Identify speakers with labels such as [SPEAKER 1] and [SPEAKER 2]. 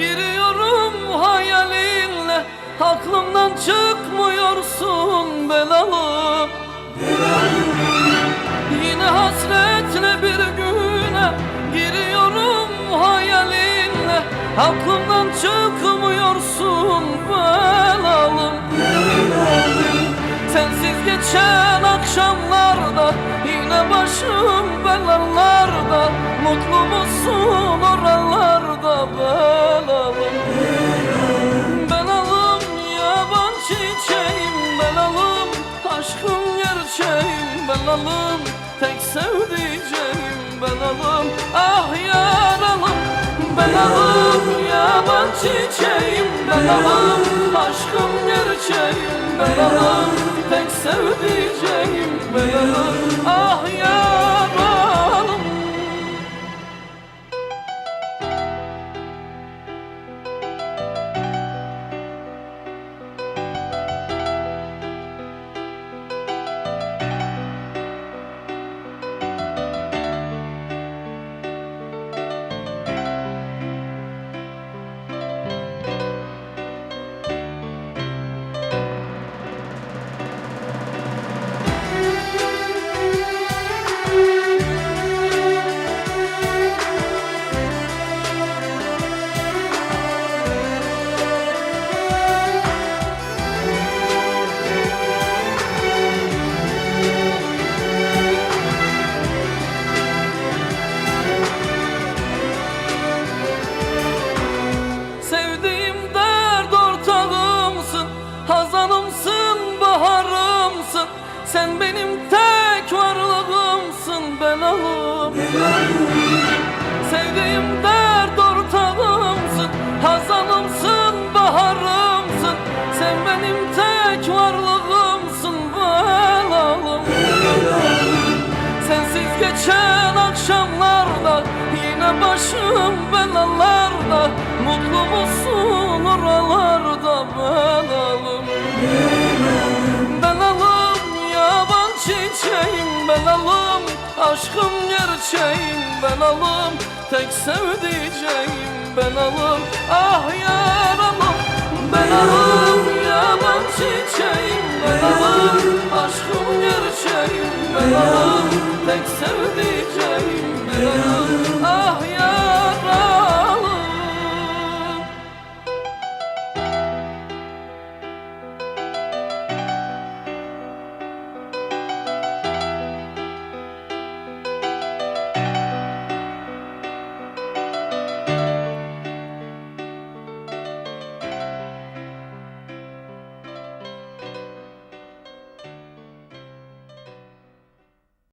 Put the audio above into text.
[SPEAKER 1] Giriyorum hayalinle, aklımdan çıkmıyorsun belalım. Yine hasretle bir güne giriyorum hayalinle, aklımdan çıkmıyorsun belalım. Sensiz geçen akşamlarda yine başım belalarda, mutlu musun oralarda belalım? Belalım yaban çiçeğim belalım, aşkım gerçeğim belalım, tek sevdiceğim belalım. Ah yaralım belalım, yaban çiçeğim belalım, aşkım gerçeğim belalım, tek sevdiceğim belalım. Ah yaralım. Hazanımsın, baharımsın, sen benim tek varlığımsın belalım. Sevdiğim dert ortağımsın, hazanımsın, baharımsın, sen benim tek varlığımsın belalım. Sensiz geçen akşamlarda yine başım belalarda, mutlu musun oralarda belalım? Belalım yaban çiçeğim belalım, aşkım gerçeğim belalım, tek sevdiceğim belalım. Ah yaralım belalım, yaban çiçeğim belalım, aşkım gerçeğim belalım,